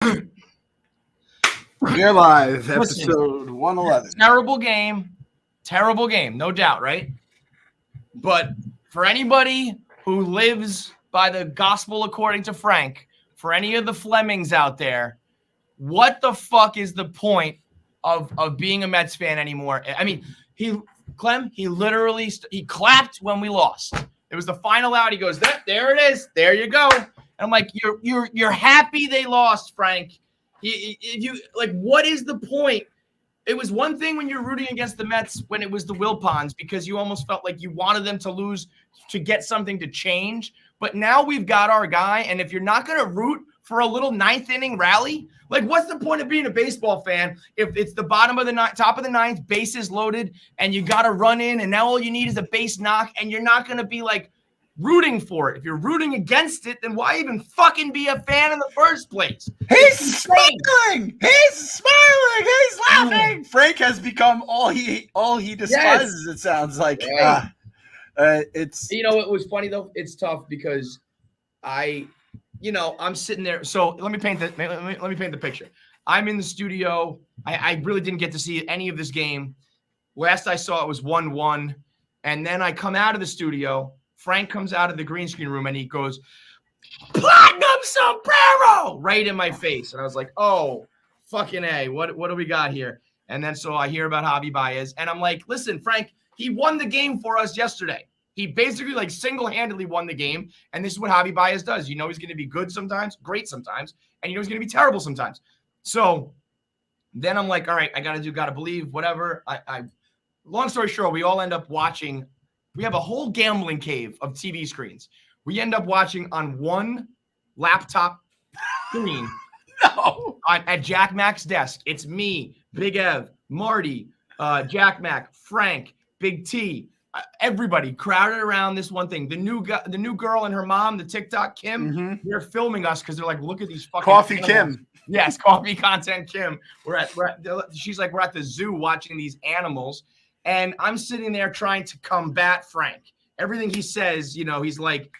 We're live, Listen, episode 111. Terrible game, no doubt, right? But for anybody who lives by the gospel according to Frank, for any of the Flemings out there, what the fuck is the point of being a Mets fan anymore? I mean, Clem literally he clapped when we lost. It was the final out. He goes, there it is. There you go. And I'm like, you're happy they lost, Frank. You like, what is the point? It was one thing when you're rooting against the Mets when it was the Wilpons because you almost felt like you wanted them to lose to get something to change. But now we've got our guy, and if you're not going to root for a little ninth inning rally, like what's the point of being a baseball fan if it's the bottom of the ninth, top of the ninth, bases loaded, and you got to run in, and now all you need is a base knock, and you're not going to be like rooting for it. If you're rooting against it, then why even fucking be a fan in the first place? He's smiling. He's smiling. He's laughing. Frank has become all he despises. Yes. It sounds like. It's it was funny though. It's tough because I'm sitting there. So let me paint the picture. I'm in the studio. I really didn't get to see any of this game. Last I saw it was 1-1, and then I come out of the studio. Frank comes out of the green screen room and he goes, "Platinum sombrero!" right in my face. And I was like, oh, fucking A, what do we got here? And then so I hear about Javi Baez, and I'm like, listen, Frank, he won the game for us yesterday. He basically like single-handedly won the game, and this is what Javi Baez does. You know he's going to be good sometimes, great sometimes, and you know he's going to be terrible sometimes. So then I'm like, all right, I got to believe, whatever. Long story short, we all end up watching. We have a whole gambling cave of TV screens. We end up watching on one laptop screen at Jack Mac's desk. It's me, Big Ev, Marty, Jack Mac, Frank, Big T, everybody crowded around this one thing. The new girl and her mom, the TikTok Kim, they're filming us because they're like, look at these fucking Coffee animals. Kim. Yes, Coffee Content Kim. She's like, we're at the zoo watching these animals. And I'm sitting there trying to combat Frank. Everything he says, he's like,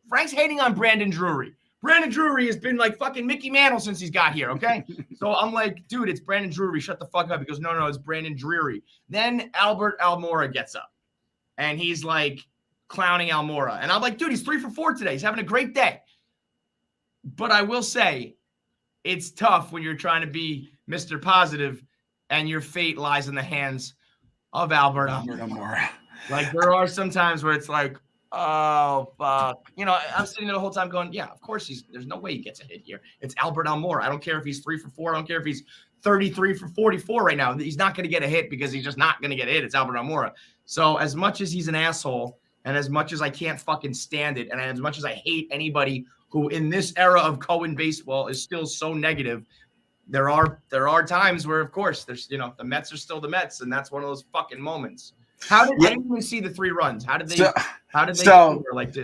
Frank's hating on Brandon Drury. Brandon Drury has been like fucking Mickey Mantle since he's got here, okay? So I'm like, dude, it's Brandon Drury. Shut the fuck up. He goes, no, it's Brandon Drury. Then Albert Almora gets up, and he's like clowning Almora. And I'm like, dude, he's 3 for 4 today. He's having a great day. But I will say, it's tough when you're trying to be Mr. Positive and your fate lies in the hands of Albert Almora. Like, there are some times where it's like, oh, fuck. I'm sitting there the whole time going, yeah, of course there's no way he gets a hit here. It's Albert Almora. I don't care if he's 3 for 4. I don't care if he's 33 for 44 right now. He's not going to get a hit because he's just not going to get a hit. It's Albert Almora. So as much as he's an asshole, and as much as I can't fucking stand it, and as much as I hate anybody who in this era of Cohen baseball is still so negative, there are times where, of course, there's the Mets are still the Mets, and that's one of those fucking moments. I didn't even see the 3 runs. How did they?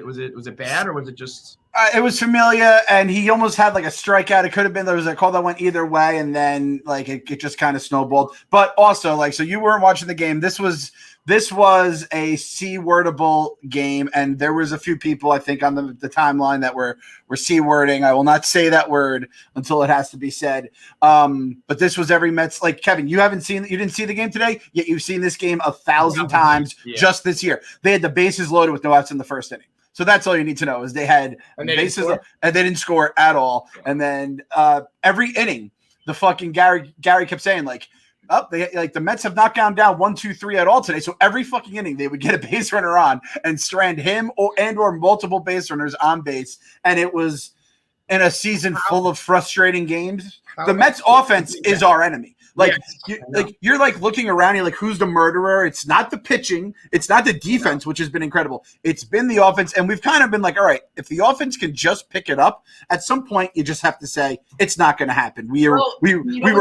Was it bad, or was it just? It was Familia, and he almost had like a strikeout. It could have been there was a call that went either way, and then like it just kind of snowballed. But also, like, so you weren't watching the game. This was a C-wordable game, and there was a few people I think on the timeline that were C-wording. I will not say that word until it has to be said. But this was every Mets. Like, Kevin, you didn't see the game today, yet you've seen this game 1,000 times just this year. They had the bases loaded with no outs in the first inning. So that's all you need to know is they had bases and they didn't score at all. And then every inning, the fucking Gary kept saying like, the Mets have not gone down 1, 2, 3 at all today. So every fucking inning they would get a base runner on and strand him or multiple base runners on base. And it was in a season full of frustrating games. The Mets offense is our enemy. Like, you're like looking around, you're like, who's the murderer? It's not the pitching. It's not the defense, which has been incredible. It's been the offense. And we've kind of been like, all right, if the offense can just pick it up, at some point you just have to say it's not going to happen. We were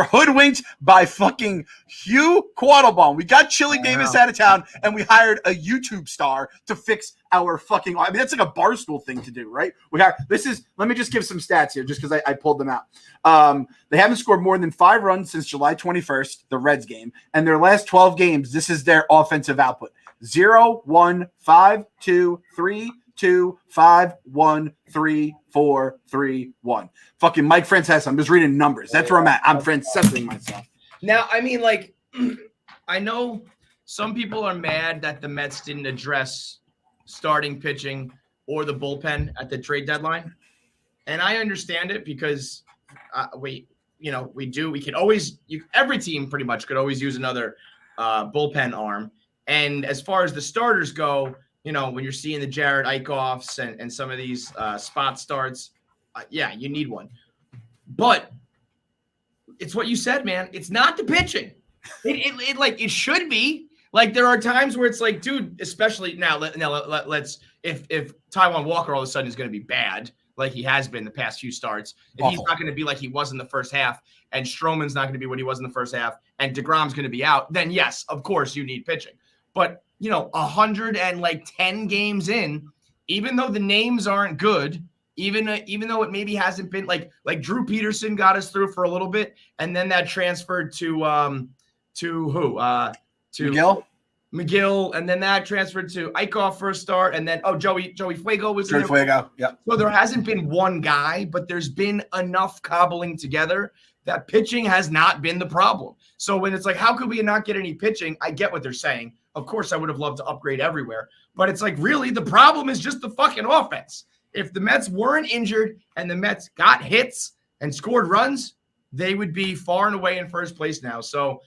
hoodwinked by fucking Hugh Quattlebaum. We got Chili Davis out of town, and we hired a YouTube star to fix our fucking – I mean, that's like a Barstool thing to do, right? Let me just give some stats here just because I pulled them out. They haven't scored more than 5 runs since July 21st, the Reds game. And their last 12 games, this is their offensive output. 0, 1, 5, 2, 3, 2, 5, 1, 3, 4, 3, 1. Fucking Mike Francesa. I'm just reading numbers. That's where I'm at. I'm Francesaing myself. Now, I mean, like, I know some people are mad that the Mets didn't address starting pitching or the bullpen at the trade deadline. And I understand it because we could always, every team pretty much could always use another bullpen arm. And as far as the starters go, when you're seeing the Jared Eichhoffs and some of these spot starts, you need one. But it's what you said, man. It's not the pitching. It should be. Like, there are times where it's like, dude, especially now. Let's if Taijuan Walker all of a sudden is going to be bad, like he has been the past few starts, if he's not going to be like he was in the first half, and Stroman's not going to be what he was in the first half, and DeGrom's going to be out, then yes, of course you need pitching. But 110 games in, even though the names aren't good, even though it maybe hasn't been like Drew Peterson got us through for a little bit, and then that transferred to who? To McGill, and then that transferred to Eichhoff for a start, and then Joey Fuego was there. Fuego, yeah. So there hasn't been one guy, but there's been enough cobbling together that pitching has not been the problem. So when it's like, how could we not get any pitching? I get what they're saying. Of course, I would have loved to upgrade everywhere, but it's like, really, the problem is just the fucking offense. If the Mets weren't injured and the Mets got hits and scored runs, they would be far and away in first place now. So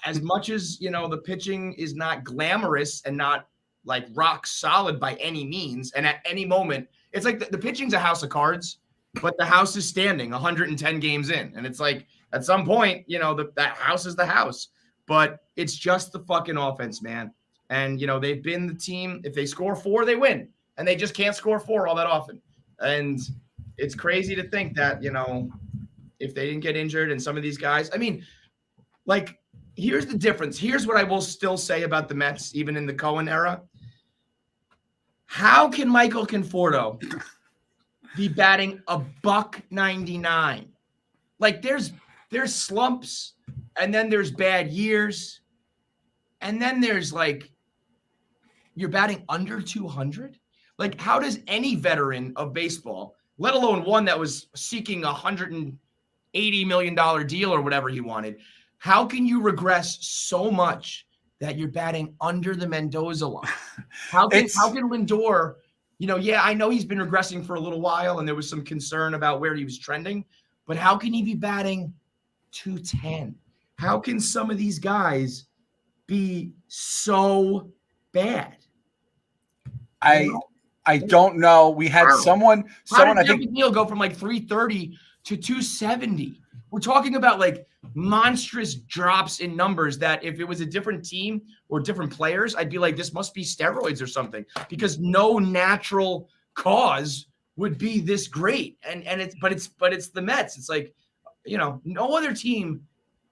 as much as, the pitching is not glamorous and not like rock solid by any means, and at any moment, it's like the pitching's a house of cards, but the house is standing 110 games in. And it's like, at some point, that house is the house. But it's just the fucking offense, man. And, they've been the team. If they score 4, they win. And they just can't score 4 all that often. And it's crazy to think that, if they didn't get injured and some of these guys, I mean, like, here's the difference. Here's what I will still say about the Mets, even in the Cohen era. How can Michael Conforto be batting $199? Like, there's slumps, and then there's bad years, and then there's like, you're batting under 200. Like, how does any veteran of baseball, let alone one that was seeking $180 million deal or whatever he wanted, how can you regress so much that you're batting under the Mendoza line? How can Lindor, I know he's been regressing for a little while and there was some concern about where he was trending, but how can he be batting 210? How can some of these guys be so bad? I don't know. We had someone I think McNeil go from like 330 to 270. We're talking about like monstrous drops in numbers that if it was a different team or different players, I'd be like, this must be steroids or something, because no natural cause would be this great. And it's the Mets. It's like, no other team.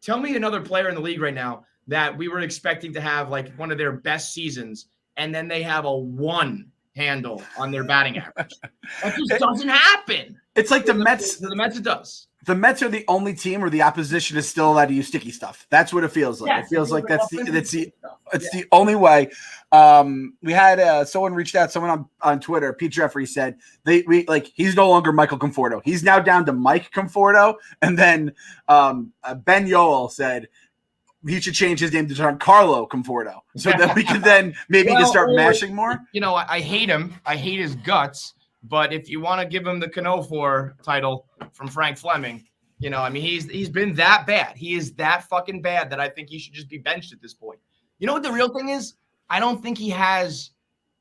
Tell me another player in the league right now that we were expecting to have like one of their best seasons, and then they have a 1 handle on their batting average. That just doesn't happen. It's like the Mets. The Mets, it does. The Mets are the only team where the opposition is still allowed to use sticky stuff. That's what it feels like. Yes, it feels like that's the only way. We had someone reached out, someone on Twitter, Pete Jeffrey said he's no longer Michael Conforto. He's now down to Mike Conforto. And then Ben Yoel said he should change his name to Giancarlo Conforto, so that we could then maybe just start mashing more. I hate him. I hate his guts. But if you want to give him the Canofor title from Frank Fleming, he's been that bad. He is that fucking bad that I think he should just be benched at this point. You know what the real thing is? I don't think he has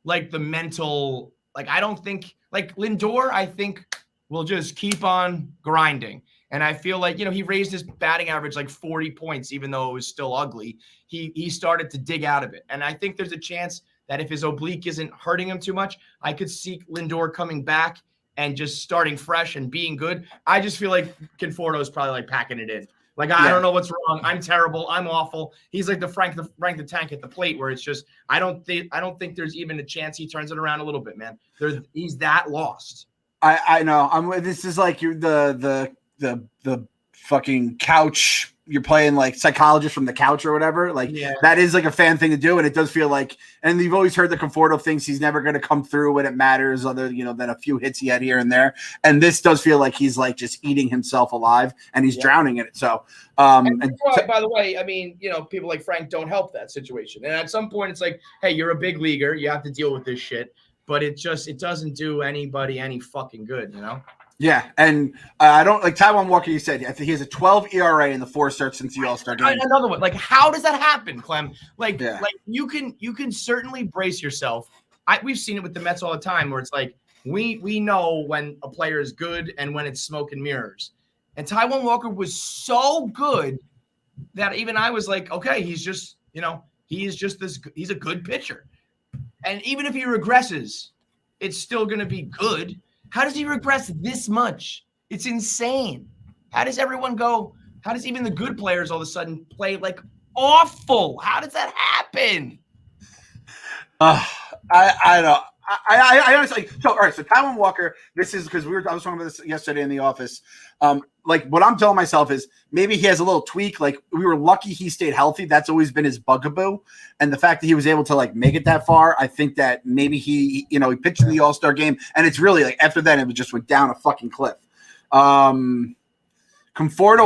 like the mental, I don't think like Lindor, I think will just keep on grinding. And I feel like, he raised his batting average like 40 points, even though it was still ugly. He started to dig out of it. And I think there's a chance that if his oblique isn't hurting him too much, I could see Lindor coming back and just starting fresh and being good. I just feel like Conforto is probably like packing it in. Like, I don't know what's wrong. I'm terrible. I'm awful. He's like the Frank the Tank at the plate, where it's just, I don't think there's even a chance he turns it around a little bit, man. He's that lost. I know. This is like you're the fucking couch, you're playing like psychologist from the couch or whatever. Like that is like a fan thing to do, and it does feel like. And you've always heard that Conforto thinks he's never going to come through when it matters, other than a few hits he had here and there. And this does feel like he's like just eating himself alive, and he's drowning in it. So, by the way, I mean, people like Frank don't help that situation. And at some point, it's like, hey, you're a big leaguer, you have to deal with this shit. But it doesn't do anybody any fucking good, Yeah, and I don't like Taijuan Walker. You said I think he has a 12 ERA in the 4 starts since the All-Star game. Another one. Like, how does that happen, Clem? Like you can certainly brace yourself. We've seen it with the Mets all the time, where it's like we know when a player is good and when it's smoke and mirrors. And Taijuan Walker was so good that even I was like, okay, he's just he's a good pitcher. And even if he regresses, it's still going to be good. How does he regress this much? It's insane. How does everyone go? How does even the good players all of a sudden play like awful? How does that happen? I don't. I honestly all right. So Taijuan Walker, this is because I was talking about this yesterday in the office. Like what I'm telling myself is maybe he has a little tweak. Like we were lucky he stayed healthy. That's always been his bugaboo, and the fact that he was able to like make it that far, I think that maybe he pitched in the All-Star game, and it's really like after that it just went down a fucking cliff. Conforto,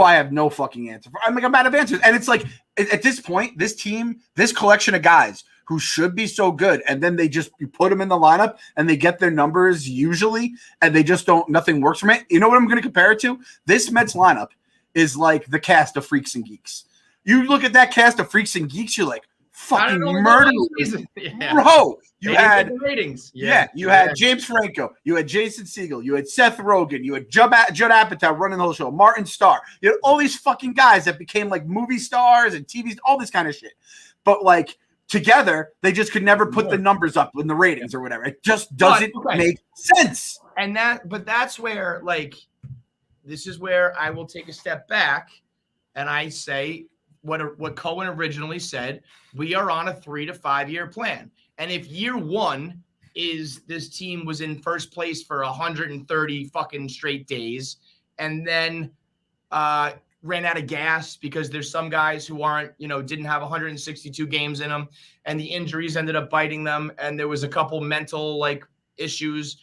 I have no fucking answer for. I'm out of answers, and it's like at this point, this team, this collection of guys who should be so good, and then you put them in the lineup and they get their numbers usually, and they just don't. Nothing works from it. You know what I'm going to compare it to? This Mets lineup is like the cast of Freaks and Geeks. You look at that cast of Freaks and Geeks, you're like fucking murder, bro. You had ratings. You had James Franco, you had Jason Segel, you had Seth Rogen, you had Judd Apatow running the whole show, Martin Starr. You had all these fucking guys that became like movie stars and TV, all this kind of shit. But like together, they just could never put the numbers up in the ratings or whatever. It just doesn't make sense. And that's where this is where I will take a step back and I say what Cohen originally said. We are on a 3 to 5 year plan. And if year one is this team was in first place for 130 fucking straight days and then ran out of gas because there's some guys who didn't have 162 games in them and the injuries ended up biting them. And there was a couple mental issues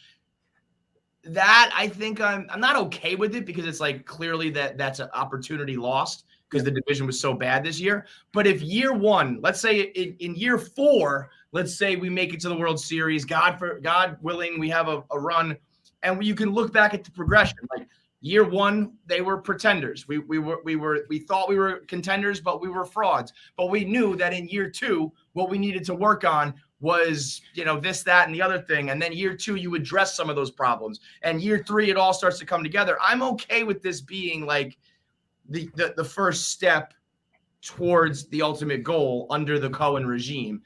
that I think I'm not okay with it because it's like clearly that's an opportunity lost because the division was so bad this year. But if year one, let's say in year 4, let's say we make it to the World Series, God willing, we have a run and you can look back at the progression. Like year 1, they were pretenders. We thought we were contenders, but we were frauds. But we knew that in year 2, what we needed to work on was, this, that, and the other thing. And then year 2, you address some of those problems. And year 3, it all starts to come together. I'm okay with this being like the first step towards the ultimate goal under the Cohen regime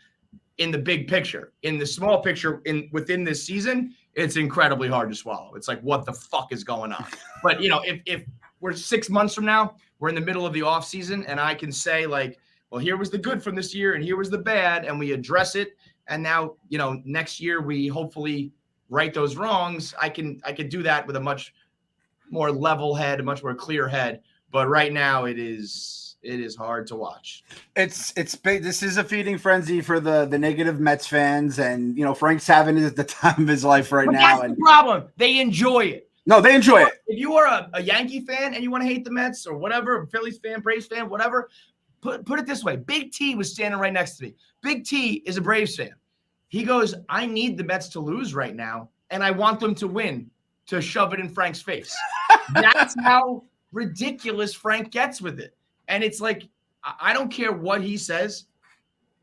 in the big picture. In the small picture, within this season, it's incredibly hard to swallow. It's like, what the fuck is going on? But, if we're 6 months from now, we're in the middle of the off season, and I can say well, here was the good from this year and here was the bad, and we address it. And now, next year we hopefully right those wrongs. I can do that with a much more level head, a much more clear head. But right now it is hard to watch. It's big. This is a feeding frenzy for the negative Mets fans, and Frank's having it at the time of his life right now. That's the problem. They enjoy it. No, they enjoy it. If you are a Yankee fan and you want to hate the Mets or whatever, Phillies fan, Braves fan, whatever, put it this way. Big T was standing right next to me. Big T is a Braves fan. He goes, I need the Mets to lose right now, and I want them to win to shove it in Frank's face. That's how ridiculous Frank gets with it. And it's like, I don't care what he says.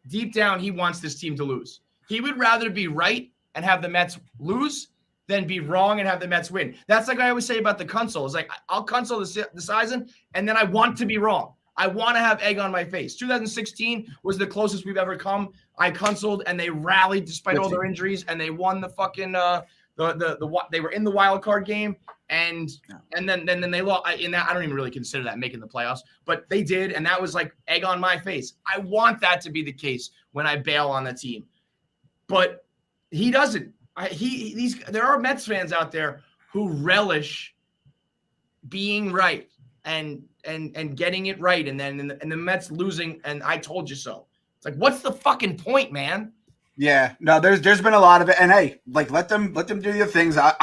Deep down, he wants this team to lose. He would rather be right and have the Mets lose than be wrong and have the Mets win. That's like I always say about the console. It's like, I'll console the season, and then I want to be wrong. I want to have egg on my face. 2016 was the closest we've ever come. I consoled, and they rallied despite all their injuries, and they won the fucking they were in the wild card game, and then they lost in that. I don't even really consider that making the playoffs, but they did, and that was like egg on my face. I want that to be the case when I bail on the team, but he doesn't. There are Mets fans out there who relish being right and getting it right, and then and the Mets losing, and I told you so. It's like, what's the fucking point, man? Yeah, no, there's been a lot of it, and hey, like let them do their things. I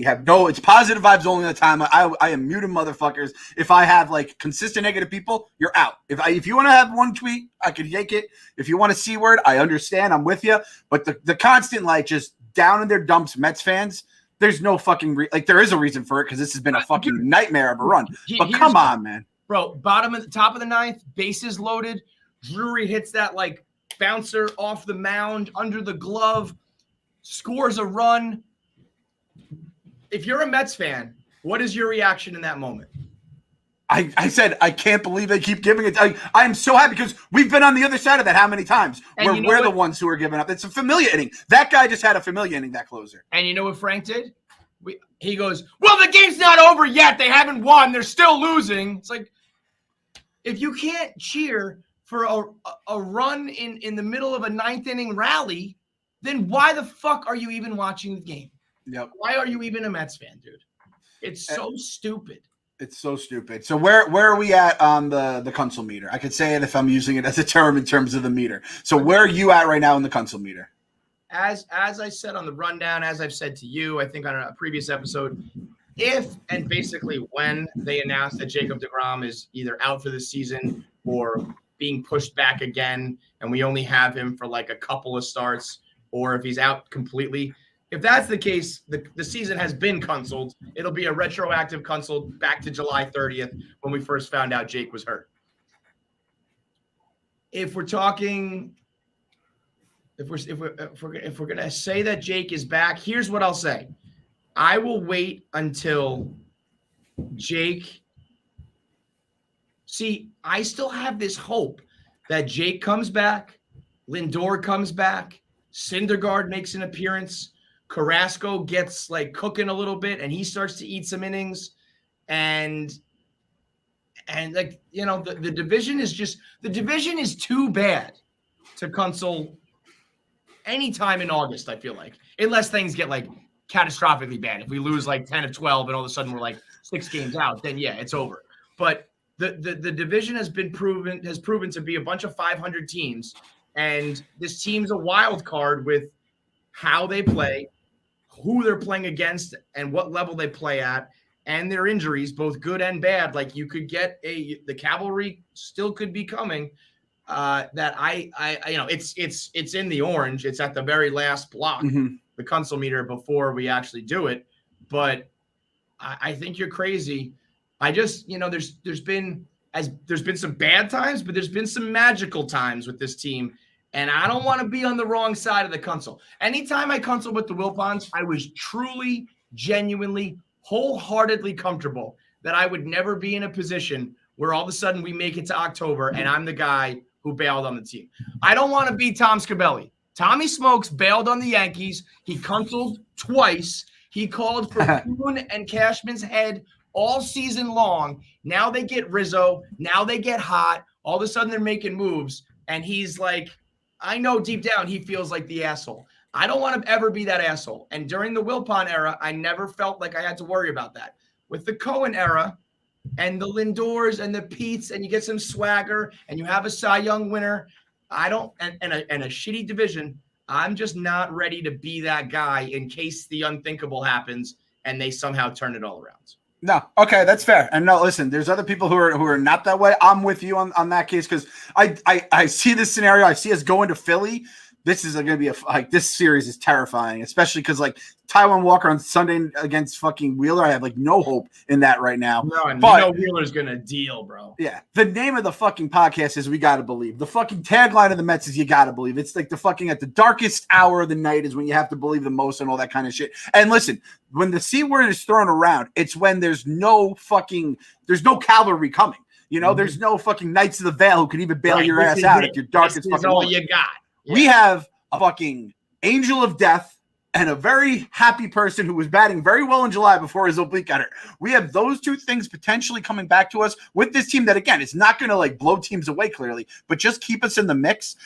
have no, it's positive vibes only the time. I am muting motherfuckers. If I have like consistent negative people, you're out. If you want to have one tweet, I could yank it. If you want a C word, I understand. I'm with you. But the constant like just down in their dumps, Mets fans. There's no fucking there is a reason for it because this has been a fucking nightmare of a run. But come on, man, bro. Top of the ninth, bases loaded. Drury hits that like bouncer off the mound under the glove, scores a run. If you're a Mets fan, what is your reaction in that moment? I said, I can't believe they keep giving it. I am so happy because we've been on the other side of that how many times where we're the ones who are giving up. It's a familiar inning. That guy just had a familiar inning, that closer. And you know what Frank did? He goes, well, the game's not over yet. They haven't won. They're still losing. It's like, if you can't cheer for a run in the middle of a ninth inning rally, then why the fuck are you even watching the game? Yep. Why are you even a Mets fan, dude? It's so stupid. It's so stupid. So where are we at on the console meter? I could say it if I'm using it as a term in terms of the meter. So where are you at right now in the console meter? As I said on the rundown, as I've said to you, I think on a previous episode, if and basically when they announce that Jacob deGrom is either out for the season or being pushed back again, and we only have him for like a couple of starts, or if he's out completely. If that's the case, the season has been canceled. It'll be a retroactive cancel back to July 30th when we first found out Jake was hurt. If we're talking, if we're gonna say that Jake is back, here's what I'll say. I will wait until Jake. See, I still have this hope that Jake comes back, Lindor comes back, Syndergaard makes an appearance, Carrasco gets like cooking a little bit, and he starts to eat some innings, and like, you know, the division is too bad to console anytime in August. I feel like, unless things get like catastrophically bad. If we lose like 10 of 12 and all of a sudden we're like 6 games out, then yeah, it's over. But the division has proven to be a bunch of 500 teams, and this team's a wild card with how they play, who they're playing against, and what level they play at, and their injuries, both good and bad. Like, you could get the cavalry still could be coming. That I you know, it's in the orange. It's at the very last block, the console meter, before we actually do it. But I think you're crazy. I just, you know, there's been some bad times, but there's been some magical times with this team. And I don't want to be on the wrong side of the console. Anytime I console with the Wilpons, I was truly, genuinely, wholeheartedly comfortable that I would never be in a position where all of a sudden we make it to October and I'm the guy who bailed on the team. I don't want to be Tom Scabelli. Tommy Smokes bailed on the Yankees. He consoled twice. He called for Boone and Cashman's head all season long. Now they get Rizzo. Now they get hot. All of a sudden they're making moves. And he's like, I know deep down he feels like the asshole. I don't want to ever be that asshole. And during the Wilpon era, I never felt like I had to worry about that. With the Cohen era and the Lindors and the Petes, and you get some swagger and you have a Cy Young winner, and a shitty division, I'm just not ready to be that guy in case the unthinkable happens and they somehow turn it all around. No, okay, that's fair. And no, listen, there's other people who are not that way. I'm with you on that case because I see this scenario. I see us going to Philly. This is going to be this series is terrifying, especially because like Taijuan Walker on Sunday against fucking Wheeler. I have like no hope in that right now. No, and you know Wheeler's going to deal, bro. Yeah. The name of the fucking podcast is We Gotta Believe. The fucking tagline of the Mets is You Gotta Believe. It's like the fucking at the darkest hour of the night is when you have to believe the most and all that kind of shit. And listen, when the C word is thrown around, it's when there's no cavalry coming. You know, there's no fucking Knights of the Vale who can even bail your ass out at your darkest fucking all you got. Yeah. We have a fucking angel of death and a very happy person who was batting very well in July before his oblique got hurt. We have those two things potentially coming back to us with this team that, again, it's not going to like blow teams away clearly, but just keep us in the mix.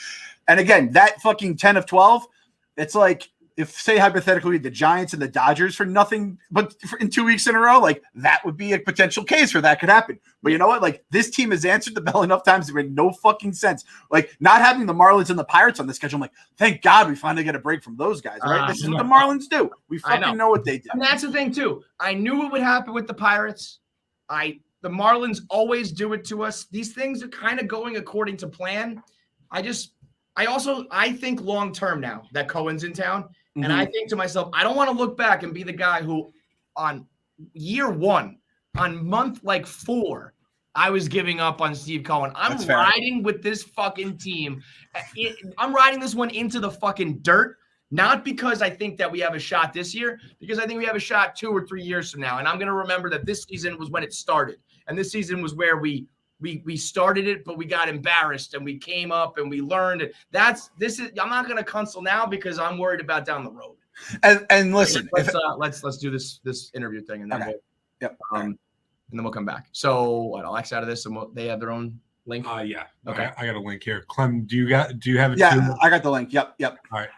And again, that fucking 10 of 12, it's like if say hypothetically the Giants and the Dodgers for nothing but in 2 weeks in a row, like that would be a potential case where that could happen. But you know what? Like this team has answered the bell enough times it made no fucking sense. Like not having the Marlins and the Pirates on the schedule. I'm like, thank God we finally get a break from those guys. Right? This is what the Marlins do. We fucking know what they do. And that's the thing too. I knew what would happen with the Pirates. The Marlins always do it to us. These things are kind of going according to plan. I think long term now that Cohen's in town. And I think to myself, I don't want to look back and be the guy who on year 1, on month like 4, I was giving up on Steve Cohen. I'm riding with this fucking team. I'm riding this one into the fucking dirt, not because I think that we have a shot this year, because I think we have a shot 2 or 3 years from now. And I'm going to remember that this season was when it started. And this season was where we started it, but we got embarrassed and we came up and we learned. I'm not going to console now because I'm worried about down the road. And listen, let's do this interview thing and then and then we'll come back. So what? I'll X out of this and they have their own link. Yeah. Okay. I got a link here. Clem, do you have it? Yeah, I got the link. Yep. All right.